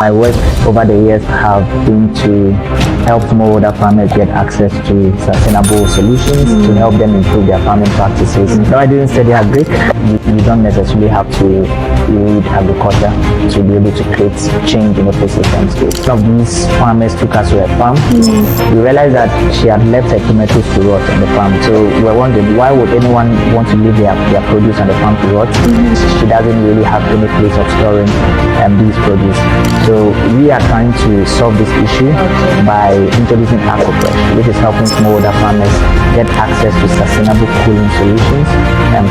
My work over the years have been to help smallholder farmers get access to sustainable solutions to help them improve their farming practices. Though I didn't study agric, you don't necessarily have to read agriculture to be able to create change in the ecosystem space. Some of these farmers took us to a farm. We realized that she had left her tomatoes to rot on the farm. So we were wondering, why would anyone want to leave their produce on the farm to rot? She doesn't really have any place of storing these produce. So we are trying to solve this issue by introducing AquaFresh, which is helping smallholder farmers get access to sustainable cooling solutions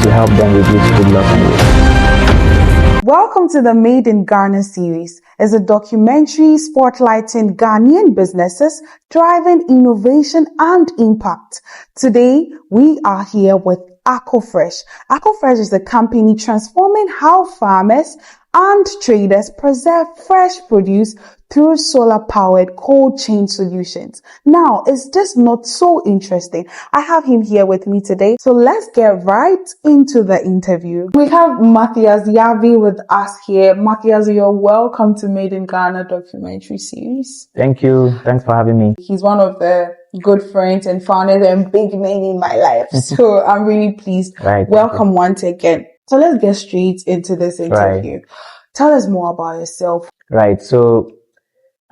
to help them reduce food loss and waste. Welcome to the Made in Ghana series. It's a documentary spotlighting Ghanaian businesses driving innovation and impact. Today, we are here with AquaFresh. AquaFresh is a company transforming how farmers and traders preserve fresh produce through solar-powered cold chain solutions. Now, is this not so interesting? I have him here with me today, so let's get right into the interview. We have Matthias Yavi with us here. Matthias, you're welcome to Made in Ghana documentary series. Thank you. Thanks for having me. He's one of the good friends and founders and big name in my life, so I'm really pleased. Right. Welcome once again. So let's get straight into this interview. Right. Tell us more about yourself. Right. So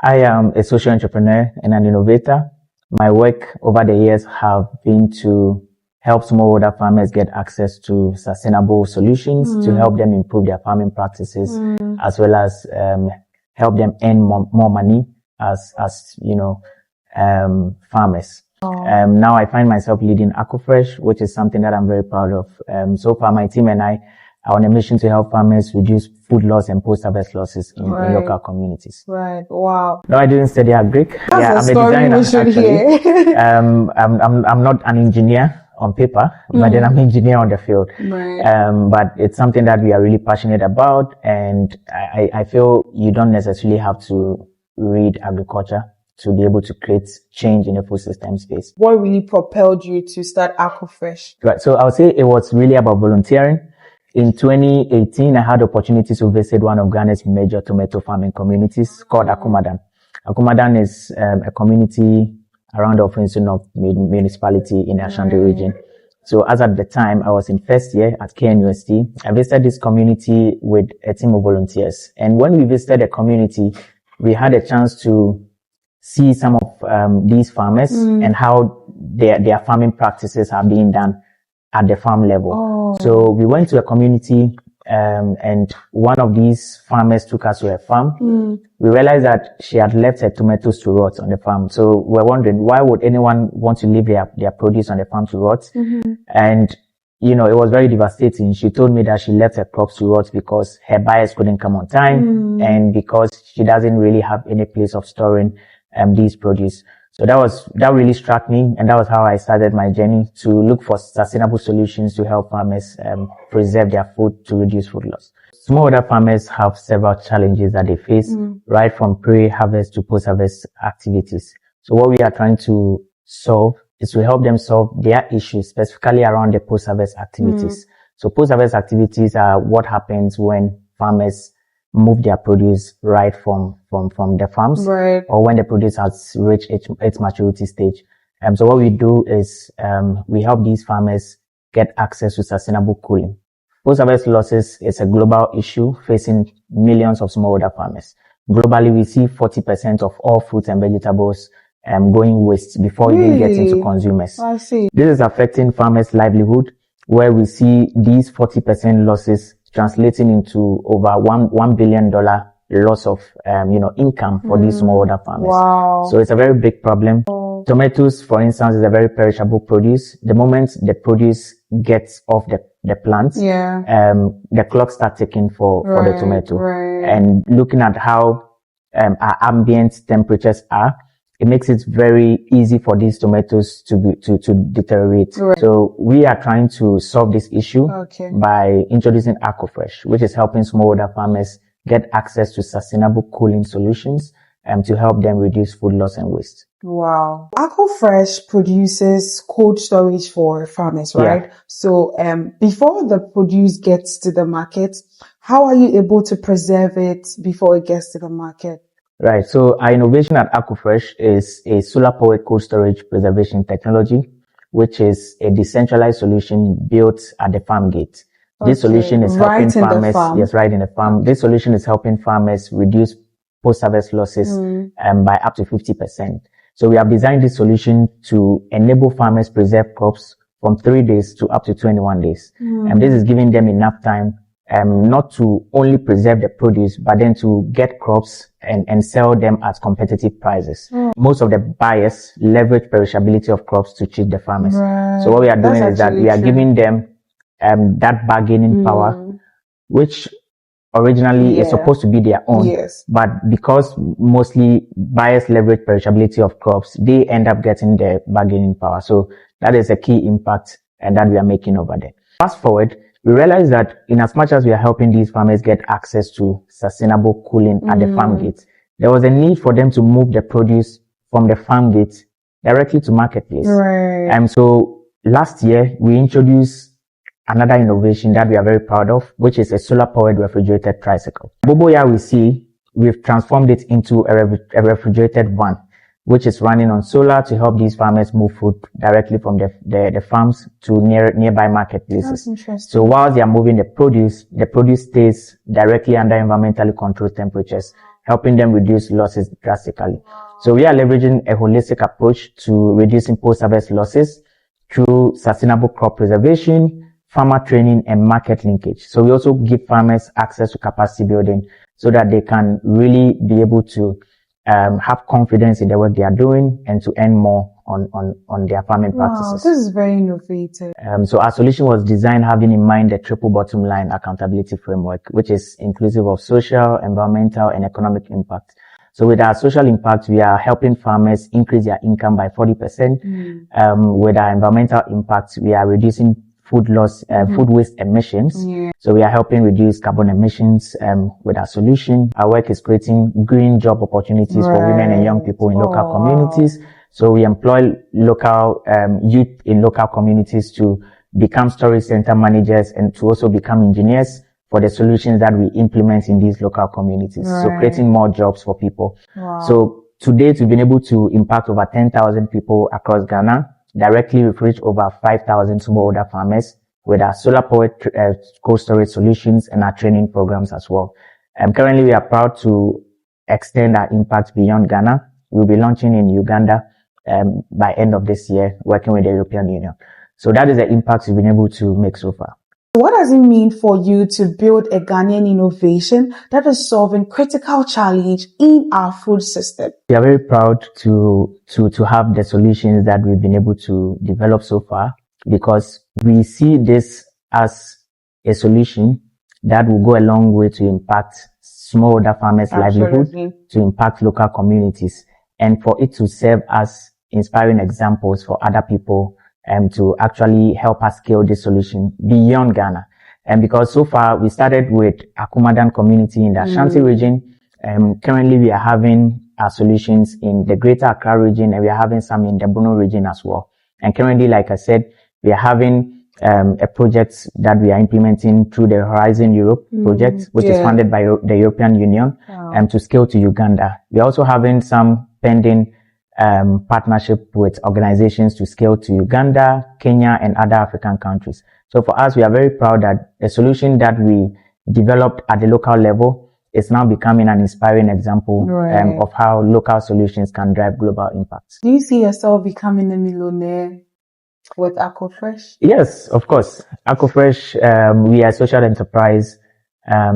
I am a social entrepreneur and an innovator. My work over the years have been to help smallholder farmers get access to sustainable solutions to help them improve their farming practices, as well as help them earn more money as farmers. Now I find myself leading AquaFresh, which is something that I'm very proud of. So far, my team and I are on a mission to help farmers reduce food loss and post-harvest losses in local communities. Right. Wow. No, I didn't study agric. That's a story we should hear. I'm not an engineer on paper, but then I'm an engineer on the field. Right. But it's something that we are really passionate about, and I feel you don't necessarily have to read agriculture to be able to create change in the food system space. What really propelled you to start AquaFresh? Right. So I would say it was really about volunteering. In 2018, I had the opportunity to visit one of Ghana's major tomato farming communities called Akumadan. Akumadan is a community around the Ofinsu North municipality in the Ashanti region. So as at the time, I was in first year at KNUST. I visited this community with a team of volunteers. And when we visited the community, we had a chance to see some of these farmers and how their farming practices are being done at the farm level. So we went to a community and one of these farmers took us to a farm. We realized that she had left her tomatoes to rot on the farm. So we're wondering, why would anyone want to leave their produce on the farm to rot? And it was very devastating. She told me that she left her crops to rot because her buyers couldn't come on time and because she doesn't really have any place of storing these produce. So that really struck me, and that was how I started my journey to look for sustainable solutions to help farmers preserve their food to reduce food loss. Smallholder farmers have several challenges that they face, right from pre-harvest to post-harvest activities. So what we are trying to solve is to help them solve their issues, specifically around the post-harvest activities. So post-harvest activities are what happens when farmers move their produce right from the farms, or when the produce has reached its maturity stage. So what we do is we help these farmers get access to sustainable cooling. Post-harvest losses is a global issue facing millions of smallholder farmers. Globally, we see 40% of all fruits and vegetables going waste before it gets into consumers. I see. This is affecting farmers' livelihood, where we see these 40% losses translating into over $1 billion loss of, income for these smallholder farmers. Wow. So it's a very big problem. Tomatoes, for instance, is a very perishable produce. The moment the produce gets off the plant, the clock starts ticking for the tomato. And looking at how our ambient temperatures are, it makes it very easy for these tomatoes to deteriorate. So we are trying to solve this issue by introducing AquaFresh, which is helping smallholder farmers get access to sustainable cooling solutions to help them reduce food loss and waste. Wow. AquaFresh produces cold storage for farmers, right? Yeah. So before the produce gets to the market, how are you able to preserve it before it gets to the market? Right. So our innovation at AquaFresh is a solar powered cold storage preservation technology, which is a decentralized solution built at the farm gate. This solution is helping right in the farmers, farm. yes, right in the farm. This solution is helping farmers reduce post-harvest losses by up to 50%. So we have designed this solution to enable farmers preserve crops from 3 days to up to 21 days. And this is giving them enough time not to only preserve the produce, but then to get crops and sell them at competitive prices. Most of the buyers leverage perishability of crops to cheat the farmers. Right. So what we are doing That's is that we are actually giving them that bargaining power, which originally is supposed to be their own. Yes. But because mostly buyers leverage perishability of crops, they end up getting the bargaining power. So that is a key impact and that we are making over there. Fast forward, we realize that in as much as we are helping these farmers get access to sustainable cooling at the farm gate, there was a need for them to move the produce from the farm gate directly to marketplace. Right. And so last year we introduced another innovation that we are very proud of, which is a solar powered refrigerated tricycle. Boboya we see, we've transformed it into a refrigerated van, which is running on solar to help these farmers move food directly from the farms to nearby marketplaces. That's interesting. So while they are moving the produce stays directly under environmentally controlled temperatures, helping them reduce losses drastically. So we are leveraging a holistic approach to reducing post-harvest losses through sustainable crop preservation, farmer training, and market linkage. So we also give farmers access to capacity building so that they can really be able to have confidence in the work they are doing and to earn more on their farming practices. This is very innovative. So our solution was designed having in mind the triple bottom line accountability framework, which is inclusive of social, environmental, and economic impact. So with our social impact, we are helping farmers increase their income by 40%. With our environmental impact, we are reducing food loss, food waste emissions. So we are helping reduce carbon emissions with our solution. Our work is creating green job opportunities for women and young people in local communities. So we employ local youth in local communities to become storage center managers and to also become engineers for the solutions that we implement in these local communities. So creating more jobs for people. So to date, we've been able to impact over 10,000 people across Ghana. Directly, we've reached over 5,000 smallholder farmers with our solar powered cold storage solutions and our training programs as well. Currently, we are proud to extend our impact beyond Ghana. We'll be launching in Uganda by end of this year, working with the European Union. So that is the impact we've been able to make so far. What does it mean for you to build a Ghanaian innovation that is solving critical challenge in our food system? We are very proud to have the solutions that we've been able to develop so far, because we see this as a solution that will go a long way to impact smallholder farmers' livelihood, to impact local communities, and for it to serve as inspiring examples for other people to actually help us scale this solution beyond Ghana. And because so far we started with Akumadan community in the Ashanti region. Currently we are having our solutions in the Greater Accra region, and we are having some in the Bono region as well. And currently, like I said, we are having a project that we are implementing through the Horizon Europe project, which is funded by the European Union, to scale to Uganda. We are also having some pending partnership with organizations to scale to Uganda, Kenya, and other African countries. So for us, we are very proud that the solution that we developed at the local level is now becoming an inspiring example of how local solutions can drive global impact. Do you see yourself becoming a millionaire with AquaFresh? Yes, of course. AquaFresh, we are a social enterprise.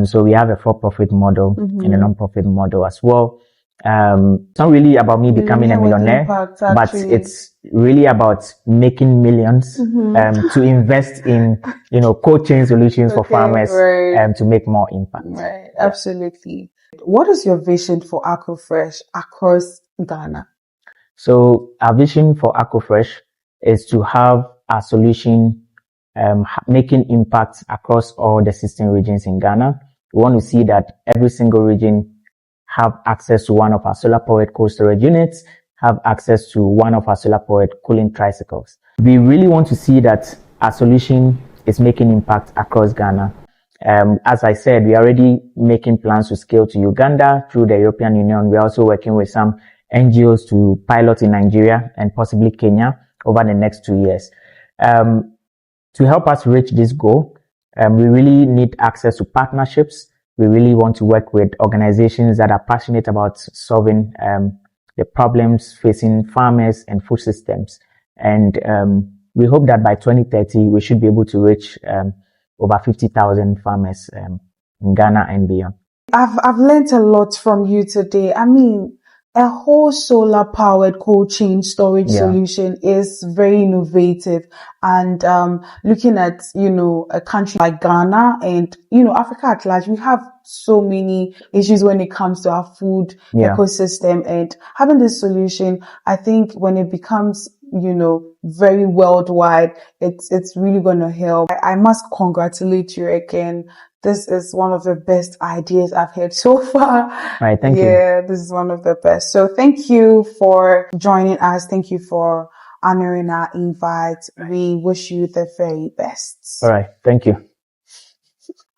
So we have a for-profit model and a non-profit model as well. It's not really about me becoming a millionaire, but it's really about making millions to invest in, cold chain solutions for farmers to make more impact. Absolutely. What is your vision for AquaFresh across Ghana? So our vision for AquaFresh is to have a solution making impact across all the 16 regions in Ghana. We want to see that every single region have access to one of our solar powered cold storage units, have access to one of our solar powered cooling tricycles. We really want to see that our solution is making impact across Ghana. As I said, we are already making plans to scale to Uganda through the European Union. We're also working with some NGOs to pilot in Nigeria and possibly Kenya over the next 2 years. To help us reach this goal, we really need access to partnerships. We really want to work with organizations that are passionate about solving the problems facing farmers and food systems. And we hope that by 2030, we should be able to reach over 50,000 farmers in Ghana and beyond. I've learned a lot from you today. I mean, a whole solar powered cold chain storage solution is very innovative. And looking at, a country like Ghana and, Africa at large, we have so many issues when it comes to our food ecosystem, and having this solution, I think when it becomes, very worldwide, it's really going to help. I must congratulate you again. This is one of the best ideas I've heard so far. Right, thank you. Yeah, this is one of the best. So thank you for joining us. Thank you for honoring our invite. We wish you the very best. All right, thank you.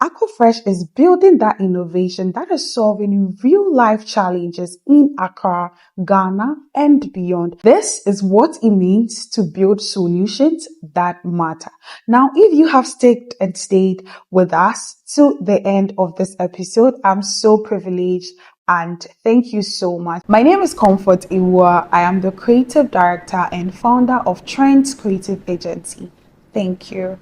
AquaFresh is building that innovation that is solving real life challenges in Accra, Ghana, and beyond. This is what it means to build solutions that matter. Now, if you have stayed with us till the end of this episode, I'm so privileged and thank you so much. My name is Comfort Iwa. I am the creative director and founder of Trends Creative Agency. Thank you.